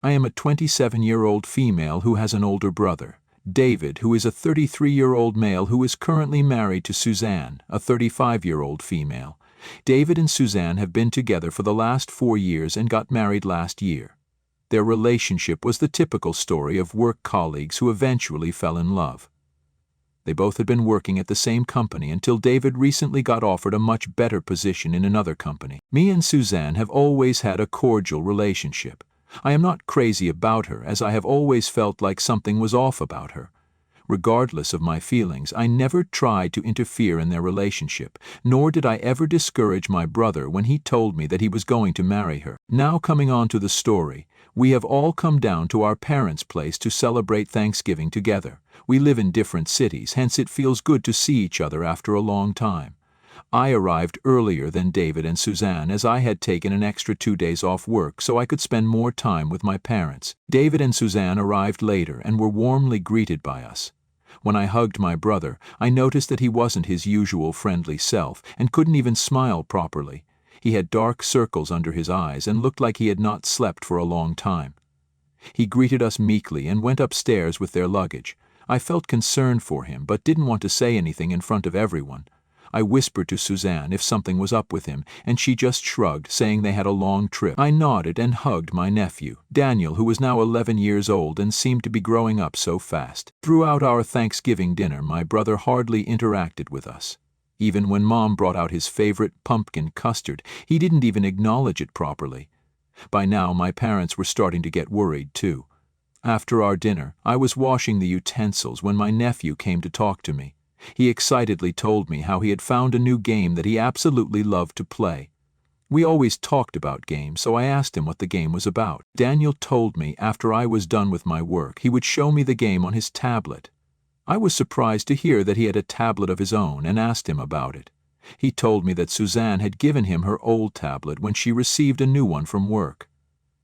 I am a 27-year-old female who has an older brother, David, who is a 33-year-old male who is currently married to Suzanne, a 35-year-old female. David and Suzanne have been together for the last 4 years and got married last year. Their relationship was the typical story of work colleagues who eventually fell in love. They both had been working at the same company until David recently got offered a much better position in another company. Me and Suzanne have always had a cordial relationship. I am not crazy about her, as I have always felt like something was off about her. Regardless of my feelings, I never tried to interfere in their relationship, nor did I ever discourage my brother when he told me that he was going to marry her. Now coming on to the story, we have all come down to our parents' place to celebrate Thanksgiving together. We live in different cities, hence it feels good to see each other after a long time. I arrived earlier than David and Suzanne, as I had taken an extra 2 days off work so I could spend more time with my parents. David and Suzanne arrived later and were warmly greeted by us. When I hugged my brother, I noticed that he wasn't his usual friendly self and couldn't even smile properly. He had dark circles under his eyes and looked like he had not slept for a long time. He greeted us meekly and went upstairs with their luggage. I felt concerned for him but didn't want to say anything in front of everyone. I whispered to Suzanne if something was up with him, and she just shrugged, saying they had a long trip. I nodded and hugged my nephew, Daniel, who was now 11 years old and seemed to be growing up so fast. Throughout our Thanksgiving dinner, my brother hardly interacted with us. Even when Mom brought out his favorite pumpkin custard, he didn't even acknowledge it properly. By now, my parents were starting to get worried, too. After our dinner, I was washing the utensils when my nephew came to talk to me. He excitedly told me how he had found a new game that he absolutely loved to play. We always talked about games, so I asked him what the game was about. Daniel told me after I was done with my work, he would show me the game on his tablet. I was surprised to hear that he had a tablet of his own and asked him about it. He told me that Suzanne had given him her old tablet when she received a new one from work.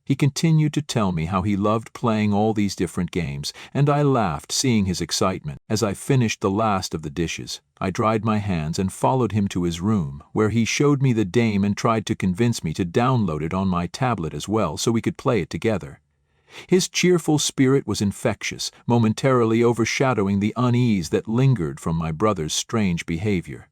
He continued to tell me how he loved playing all these different games, and I laughed seeing his excitement. As I finished the last of the dishes, I dried my hands and followed him to his room, where he showed me the game and tried to convince me to download it on my tablet as well so we could play it together. His cheerful spirit was infectious, momentarily overshadowing the unease that lingered from my brother's strange behavior.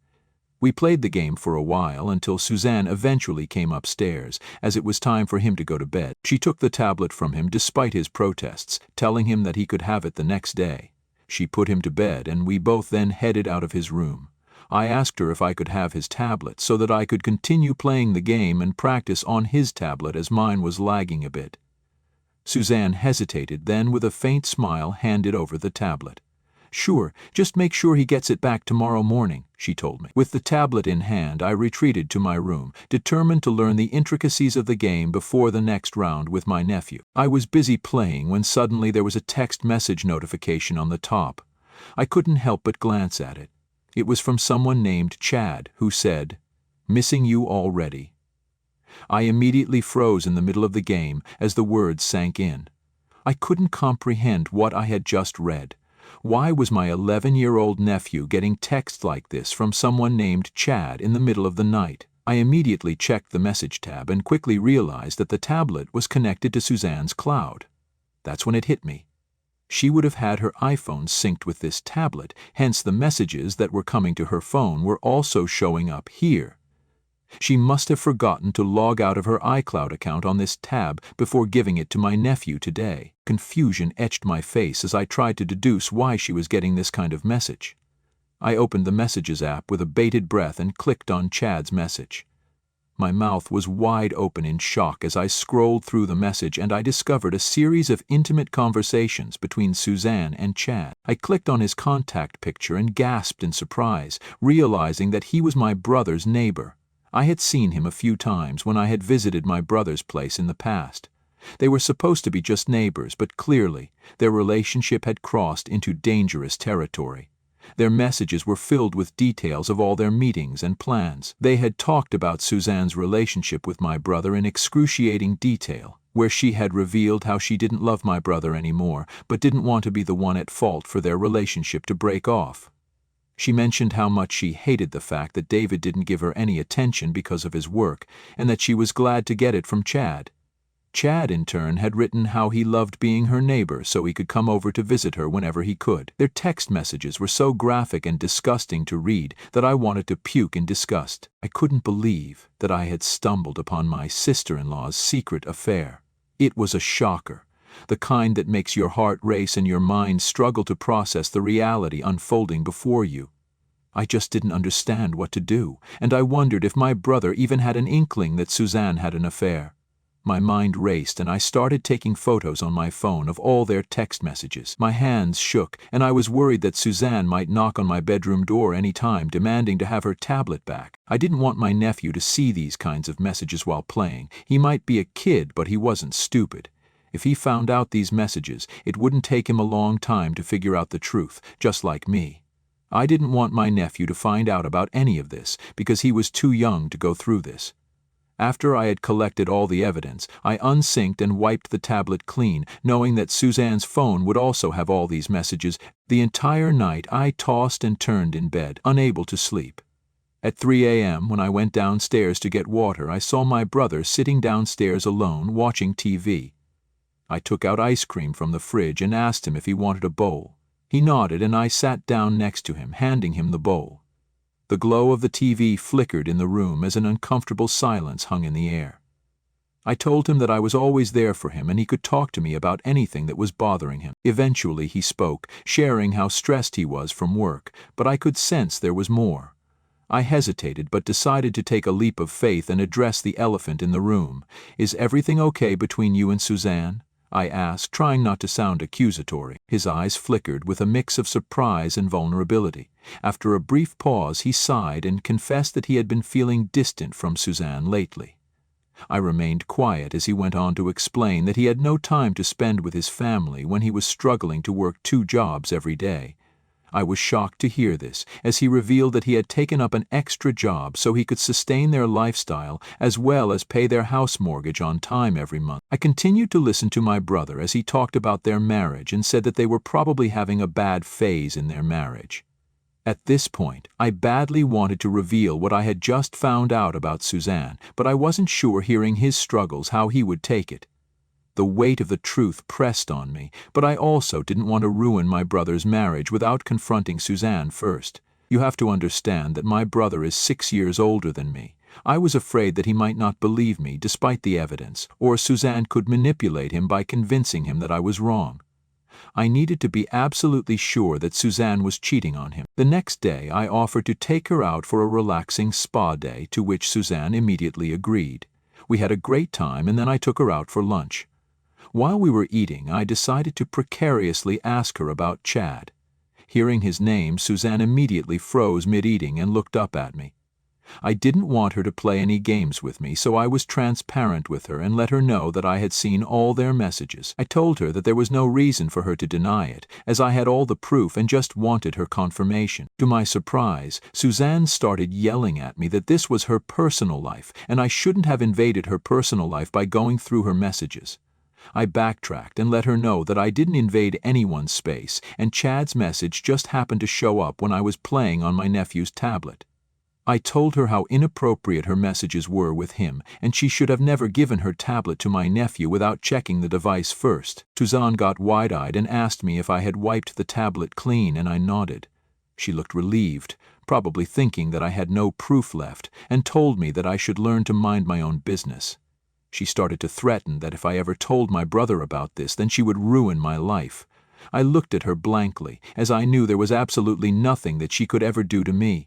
We played the game for a while until Suzanne eventually came upstairs, as it was time for him to go to bed. She took the tablet from him despite his protests, telling him that he could have it the next day. She put him to bed, and we both then headed out of his room. I asked her if I could have his tablet so that I could continue playing the game and practice on his tablet as mine was lagging a bit. Suzanne hesitated, then with a faint smile handed over the tablet. "Sure, just make sure he gets it back tomorrow morning," she told me. With the tablet in hand, I retreated to my room, determined to learn the intricacies of the game before the next round with my nephew. I was busy playing when suddenly there was a text message notification on the top. I couldn't help but glance at it. It was from someone named Chad, who said, "Missing you already." I immediately froze in the middle of the game as the words sank in. I couldn't comprehend what I had just read. Why was my 11-year-old nephew getting text like this from someone named Chad in the middle of the night? I immediately checked the message tab and quickly realized that the tablet was connected to Suzanne's cloud. That's when it hit me. She would have had her iPhone synced with this tablet, hence the messages that were coming to her phone were also showing up here. She must have forgotten to log out of her iCloud account on this tab before giving it to my nephew today. Confusion etched my face as I tried to deduce why she was getting this kind of message. I opened the Messages app with a bated breath and clicked on Chad's message. My mouth was wide open in shock as I scrolled through the message, and I discovered a series of intimate conversations between Suzanne and Chad. I clicked on his contact picture and gasped in surprise, realizing that he was my brother's neighbor. I had seen him a few times when I had visited my brother's place in the past. They were supposed to be just neighbors, but clearly, their relationship had crossed into dangerous territory. Their messages were filled with details of all their meetings and plans. They had talked about Suzanne's relationship with my brother in excruciating detail, where she had revealed how she didn't love my brother anymore, but didn't want to be the one at fault for their relationship to break off. She mentioned how much she hated the fact that David didn't give her any attention because of his work, and that she was glad to get it from Chad. Chad, in turn, had written how he loved being her neighbor so he could come over to visit her whenever he could. Their text messages were so graphic and disgusting to read that I wanted to puke in disgust. I couldn't believe that I had stumbled upon my sister-in-law's secret affair. It was a shocker, the kind that makes your heart race and your mind struggle to process the reality unfolding before you. I just didn't understand what to do, and I wondered if my brother even had an inkling that Suzanne had an affair. My mind raced and I started taking photos on my phone of all their text messages. My hands shook and I was worried that Suzanne might knock on my bedroom door any time demanding to have her tablet back. I didn't want my nephew to see these kinds of messages while playing. He might be a kid, but he wasn't stupid. If he found out these messages, it wouldn't take him a long time to figure out the truth, just like me. I didn't want my nephew to find out about any of this because he was too young to go through this. After I had collected all the evidence, I unsynced and wiped the tablet clean, knowing that Suzanne's phone would also have all these messages. The entire night I tossed and turned in bed, unable to sleep. At 3 a.m., when I went downstairs to get water, I saw my brother sitting downstairs alone watching TV. I took out ice cream from the fridge and asked him if he wanted a bowl. He nodded and I sat down next to him, handing him the bowl. The glow of the TV flickered in the room as an uncomfortable silence hung in the air. I told him that I was always there for him and he could talk to me about anything that was bothering him. Eventually he spoke, sharing how stressed he was from work, but I could sense there was more. I hesitated but decided to take a leap of faith and address the elephant in the room. "Is everything okay between you and Suzanne?" I asked, trying not to sound accusatory. His eyes flickered with a mix of surprise and vulnerability. After a brief pause, he sighed and confessed that he had been feeling distant from Suzanne lately. I remained quiet as he went on to explain that he had no time to spend with his family when he was struggling to work 2 jobs every day. I was shocked to hear this, as he revealed that he had taken up an extra job so he could sustain their lifestyle as well as pay their house mortgage on time every month. I continued to listen to my brother as he talked about their marriage and said that they were probably having a bad phase in their marriage. At this point, I badly wanted to reveal what I had just found out about Suzanne, but I wasn't sure, hearing his struggles, how he would take it. The weight of the truth pressed on me, but I also didn't want to ruin my brother's marriage without confronting Suzanne first. You have to understand that my brother is 6 years older than me. I was afraid that he might not believe me despite the evidence, or Suzanne could manipulate him by convincing him that I was wrong. I needed to be absolutely sure that Suzanne was cheating on him. The next day, I offered to take her out for a relaxing spa day, to which Suzanne immediately agreed. We had a great time and then I took her out for lunch. While we were eating, I decided to precariously ask her about Chad. Hearing his name, Suzanne immediately froze mid-eating and looked up at me. I didn't want her to play any games with me, so I was transparent with her and let her know that I had seen all their messages. I told her that there was no reason for her to deny it, as I had all the proof and just wanted her confirmation. To my surprise, Suzanne started yelling at me that this was her personal life, and I shouldn't have invaded her personal life by going through her messages. I backtracked and let her know that I didn't invade anyone's space, and Chad's message just happened to show up when I was playing on my nephew's tablet. I told her how inappropriate her messages were with him, and she should have never given her tablet to my nephew without checking the device first. Suzanne got wide-eyed and asked me if I had wiped the tablet clean, and I nodded. She looked relieved, probably thinking that I had no proof left, and told me that I should learn to mind my own business. She started to threaten that if I ever told my brother about this, then she would ruin my life. I looked at her blankly, as I knew there was absolutely nothing that she could ever do to me.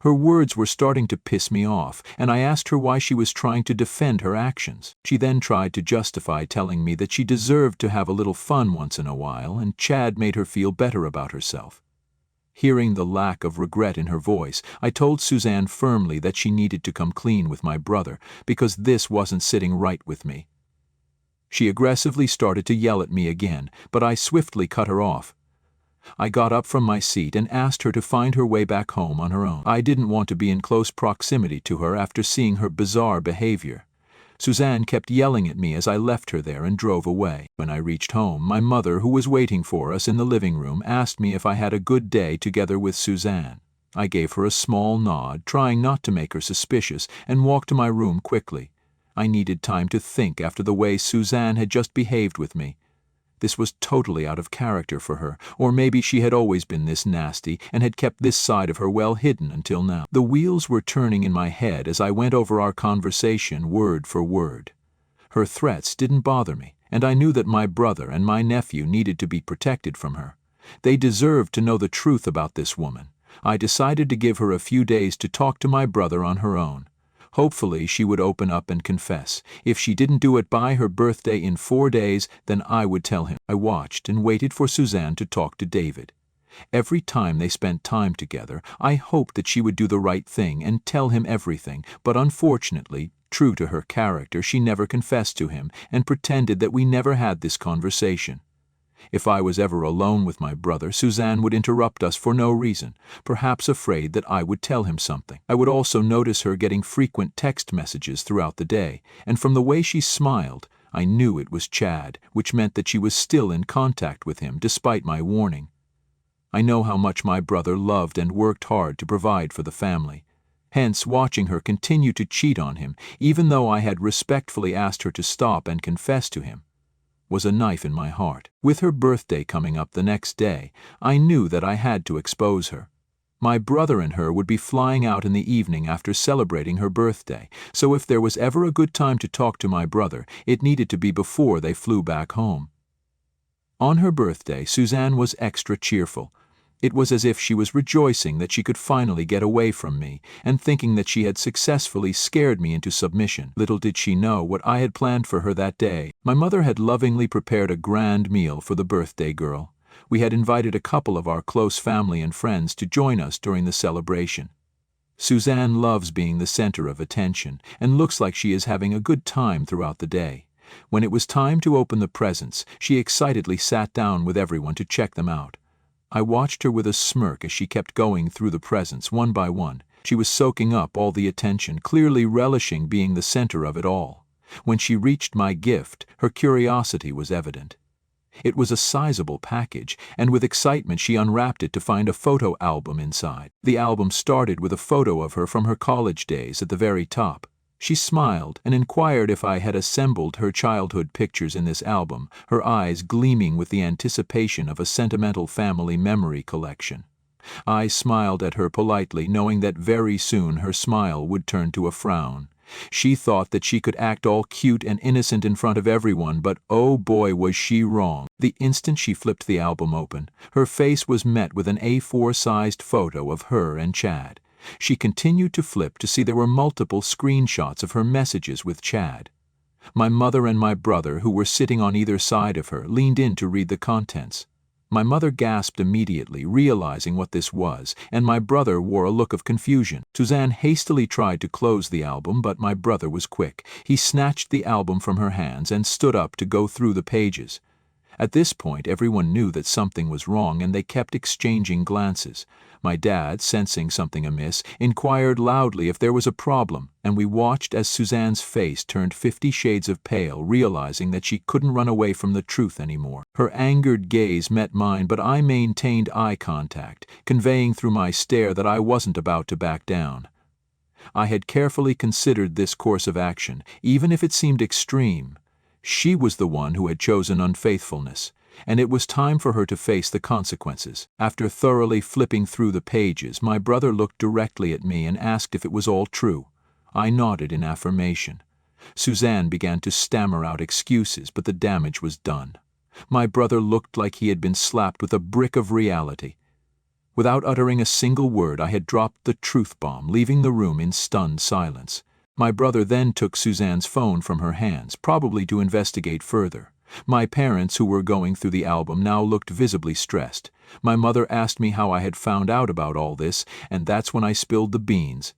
Her words were starting to piss me off, and I asked her why she was trying to defend her actions. She then tried to justify telling me that she deserved to have a little fun once in a while, and Chad made her feel better about herself. Hearing the lack of regret in her voice, I told Suzanne firmly that she needed to come clean with my brother, because this wasn't sitting right with me. She aggressively started to yell at me again, but I swiftly cut her off. I got up from my seat and asked her to find her way back home on her own. I didn't want to be in close proximity to her after seeing her bizarre behavior. Suzanne kept yelling at me as I left her there and drove away. When I reached home, my mother, who was waiting for us in the living room, asked me if I had a good day together with Suzanne. I gave her a small nod, trying not to make her suspicious, and walked to my room quickly. I needed time to think after the way Suzanne had just behaved with me. This was totally out of character for her, or maybe she had always been this nasty and had kept this side of her well hidden until now. The wheels were turning in my head as I went over our conversation word for word. Her threats didn't bother me, and I knew that my brother and my nephew needed to be protected from her. They deserved to know the truth about this woman. I decided to give her a few days to talk to my brother on her own. Hopefully she would open up and confess. If she didn't do it by her birthday in 4 days, then I would tell him. I watched and waited for Suzanne to talk to David. Every time they spent time together, I hoped that she would do the right thing and tell him everything, but unfortunately, true to her character, she never confessed to him and pretended that we never had this conversation. If I was ever alone with my brother, Suzanne would interrupt us for no reason, perhaps afraid that I would tell him something. I would also notice her getting frequent text messages throughout the day, and from the way she smiled, I knew it was Chad, which meant that she was still in contact with him despite my warning. I know how much my brother loved and worked hard to provide for the family. Hence, watching her continue to cheat on him, even though I had respectfully asked her to stop and confess to him, was a knife in my heart. With her birthday coming up the next day, I knew that I had to expose her. My brother and her would be flying out in the evening after celebrating her birthday, so if there was ever a good time to talk to my brother, it needed to be before they flew back home. On her birthday, Suzanne was extra cheerful. It was as if she was rejoicing that she could finally get away from me and thinking that she had successfully scared me into submission. Little did she know what I had planned for her that day. My mother had lovingly prepared a grand meal for the birthday girl. We had invited a couple of our close family and friends to join us during the celebration. Suzanne loves being the center of attention and looks like she is having a good time throughout the day. When it was time to open the presents, she excitedly sat down with everyone to check them out. I watched her with a smirk as she kept going through the presents one by one. She was soaking up all the attention, clearly relishing being the center of it all. When she reached my gift, her curiosity was evident. It was a sizable package, and with excitement she unwrapped it to find a photo album inside. The album started with a photo of her from her college days at the very top. She smiled and inquired if I had assembled her childhood pictures in this album, her eyes gleaming with the anticipation of a sentimental family memory collection. I smiled at her politely, knowing that very soon her smile would turn to a frown. She thought that she could act all cute and innocent in front of everyone, but oh boy was she wrong. The instant she flipped the album open, her face was met with an A4-sized photo of her and Chad. She continued to flip to see there were multiple screenshots of her messages with Chad. My mother and my brother, who were sitting on either side of her, leaned in to read the contents. My mother gasped immediately, realizing what this was, and my brother wore a look of confusion. Suzanne hastily tried to close the album, but my brother was quick. He snatched the album from her hands and stood up to go through the pages. At this point, everyone knew that something was wrong, and they kept exchanging glances. My dad, sensing something amiss, inquired loudly if there was a problem, and we watched as Suzanne's face turned 50 shades of pale, realizing that she couldn't run away from the truth anymore. Her angered gaze met mine, but I maintained eye contact, conveying through my stare that I wasn't about to back down. I had carefully considered this course of action, even if it seemed extreme. She was the one who had chosen unfaithfulness, and it was time for her to face the consequences. After thoroughly flipping through the pages, my brother looked directly at me and asked if it was all true. I nodded in affirmation. Suzanne began to stammer out excuses, but the damage was done. My brother looked like he had been slapped with a brick of reality. Without uttering a single word, I had dropped the truth bomb, leaving the room in stunned silence. My brother then took Suzanne's phone from her hands, probably to investigate further. My parents, who were going through the album, now looked visibly stressed. My mother asked me how I had found out about all this, and that's when I spilled the beans.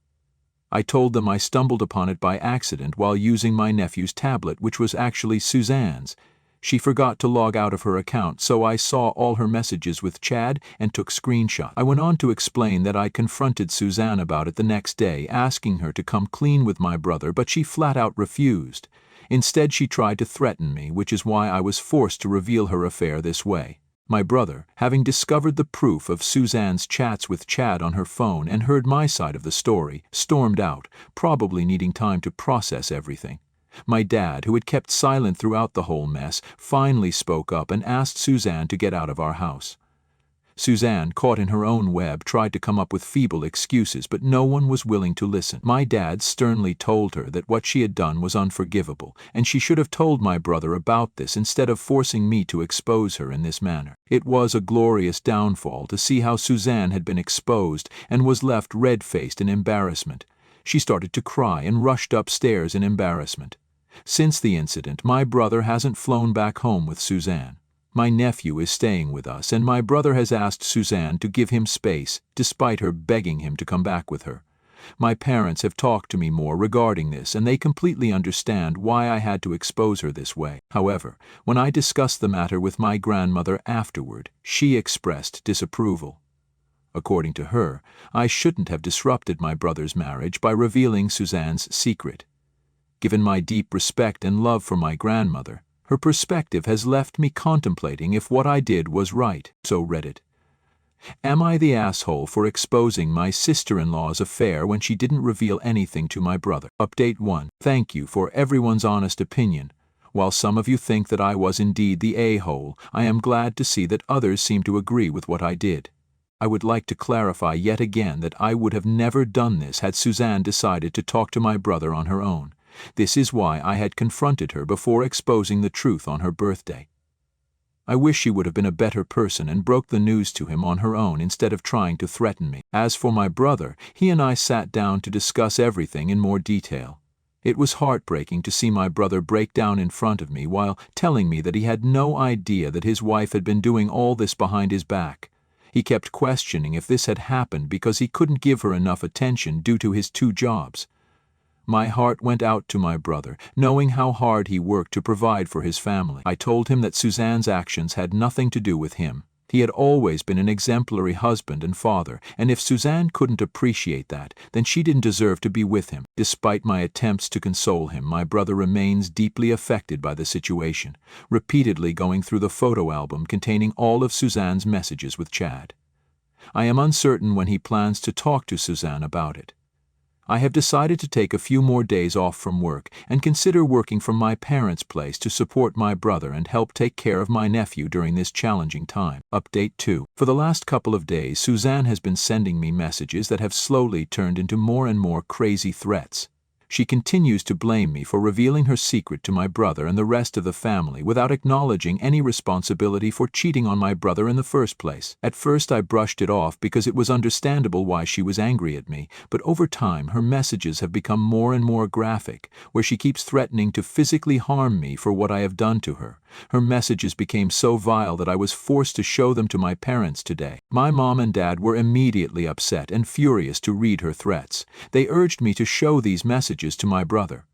I told them I stumbled upon it by accident while using my nephew's tablet, which was actually Suzanne's. She forgot to log out of her account, so I saw all her messages with Chad and took screenshots. I went on to explain that I confronted Suzanne about it the next day, asking her to come clean with my brother, but she flat out refused. Instead, she tried to threaten me, which is why I was forced to reveal her affair this way. My brother, having discovered the proof of Suzanne's chats with Chad on her phone and heard my side of the story, stormed out, probably needing time to process everything. My dad, who had kept silent throughout the whole mess, finally spoke up and asked Suzanne to get out of our house. Suzanne, caught in her own web, tried to come up with feeble excuses, but no one was willing to listen. My dad sternly told her that what she had done was unforgivable, and she should have told my brother about this instead of forcing me to expose her in this manner. It was a glorious downfall to see how Suzanne had been exposed and was left red-faced in embarrassment. She started to cry and rushed upstairs in embarrassment. Since the incident, my brother hasn't flown back home with Suzanne. My nephew is staying with us, and my brother has asked Suzanne to give him space, despite her begging him to come back with her. My parents have talked to me more regarding this, and they completely understand why I had to expose her this way. However, when I discussed the matter with my grandmother afterward, she expressed disapproval. According to her, I shouldn't have disrupted my brother's marriage by revealing Suzanne's secret. Given my deep respect and love for my grandmother, her perspective has left me contemplating if what I did was right. So Reddit. Am I the asshole for exposing my sister-in-law's affair when she didn't reveal anything to my brother? Update 1. Thank you for everyone's honest opinion. While some of you think that I was indeed the a-hole, I am glad to see that others seem to agree with what I did. I would like to clarify yet again that I would have never done this had Suzanne decided to talk to my brother on her own. This is why I had confronted her before exposing the truth on her birthday. I wish she would have been a better person and broke the news to him on her own instead of trying to threaten me. As for my brother, he and I sat down to discuss everything in more detail. It was heartbreaking to see my brother break down in front of me while telling me that he had no idea that his wife had been doing all this behind his back. He kept questioning if this had happened because he couldn't give her enough attention due to his 2 jobs. My heart went out to my brother, knowing how hard he worked to provide for his family. I told him that Suzanne's actions had nothing to do with him. He had always been an exemplary husband and father, and if Suzanne couldn't appreciate that, then she didn't deserve to be with him. Despite my attempts to console him, my brother remains deeply affected by the situation, repeatedly going through the photo album containing all of Suzanne's messages with Chad. I am uncertain when he plans to talk to Suzanne about it. I have decided to take a few more days off from work and consider working from my parents' place to support my brother and help take care of my nephew during this challenging time. Update 2. For the last couple of days, Suzanne has been sending me messages that have slowly turned into more and more crazy threats. She continues to blame me for revealing her secret to my brother and the rest of the family without acknowledging any responsibility for cheating on my brother in the first place. At first I brushed it off because it was understandable why she was angry at me, but over time her messages have become more and more graphic, where she keeps threatening to physically harm me for what I have done to her. Her messages became so vile that I was forced to show them to my parents today. My mom and dad were immediately upset and furious to read her threats. They urged me to show these messages to my brother.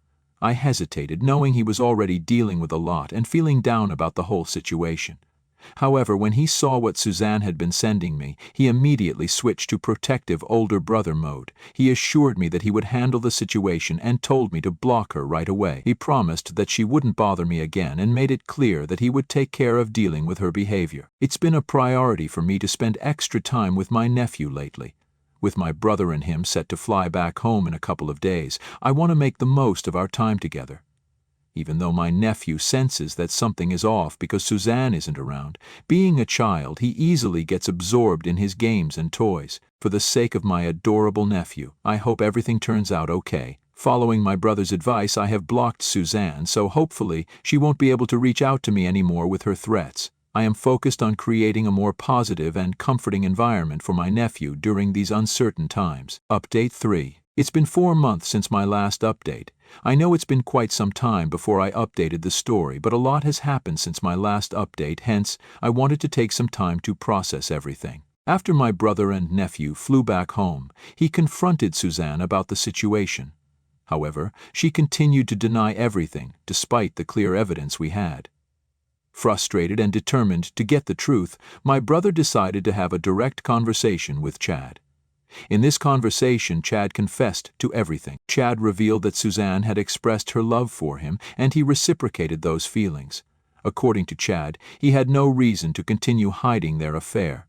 I hesitated, knowing he was already dealing with a lot and feeling down about the whole situation. However, when he saw what Suzanne had been sending me, he immediately switched to protective older brother mode. He assured me that he would handle the situation and told me to block her right away. He promised that she wouldn't bother me again and made it clear that he would take care of dealing with her behavior. It's been a priority for me to spend extra time with my nephew lately. With my brother and him set to fly back home in a couple of days, I want to make the most of our time together. Even though my nephew senses that something is off because Suzanne isn't around, being a child, he easily gets absorbed in his games and toys. For the sake of my adorable nephew, I hope everything turns out okay. Following my brother's advice, I have blocked Suzanne, so hopefully she won't be able to reach out to me anymore with her threats. I am focused on creating a more positive and comforting environment for my nephew during these uncertain times. Update 3. It's been 4 months since my last update. I know it's been quite some time before I updated the story, but a lot has happened since my last update, hence, I wanted to take some time to process everything. After my brother and nephew flew back home, he confronted Suzanne about the situation. However, she continued to deny everything, despite the clear evidence we had. Frustrated and determined to get the truth, my brother decided to have a direct conversation with Chad. In this conversation, Chad confessed to everything. Chad revealed that Suzanne had expressed her love for him, and he reciprocated those feelings. According to Chad, he had no reason to continue hiding their affair.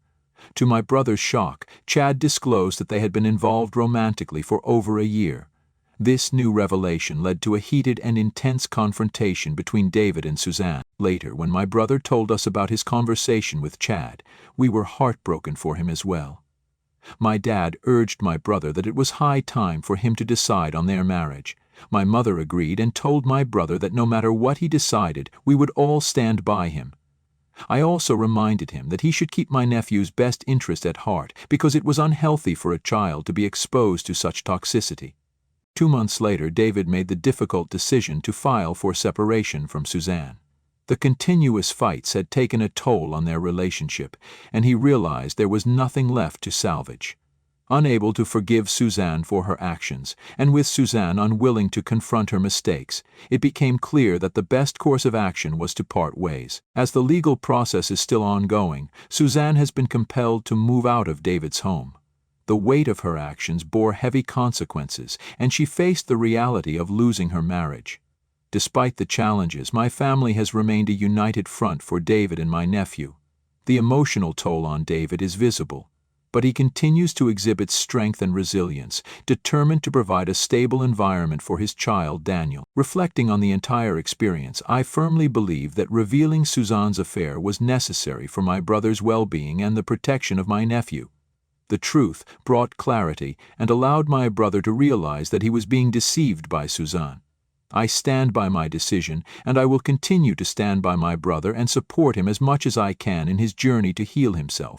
To my brother's shock, Chad disclosed that they had been involved romantically for over a year. This new revelation led to a heated and intense confrontation between David and Suzanne. Later, when my brother told us about his conversation with Chad, we were heartbroken for him as well. My dad urged my brother that it was high time for him to decide on their marriage. My mother agreed and told my brother that no matter what he decided, we would all stand by him. I also reminded him that he should keep my nephew's best interest at heart because it was unhealthy for a child to be exposed to such toxicity. 2 months later, David made the difficult decision to file for separation from Suzanne. The continuous fights had taken a toll on their relationship, and he realized there was nothing left to salvage. Unable to forgive Suzanne for her actions, and with Suzanne unwilling to confront her mistakes, it became clear that the best course of action was to part ways. As the legal process is still ongoing, Suzanne has been compelled to move out of David's home. The weight of her actions bore heavy consequences, and she faced the reality of losing her marriage. Despite the challenges, my family has remained a united front for David and my nephew. The emotional toll on David is visible, but he continues to exhibit strength and resilience, determined to provide a stable environment for his child Daniel. Reflecting on the entire experience, I firmly believe that revealing Suzanne's affair was necessary for my brother's well-being and the protection of my nephew. The truth brought clarity and allowed my brother to realize that he was being deceived by Suzanne. I stand by my decision, and I will continue to stand by my brother and support him as much as I can in his journey to heal himself.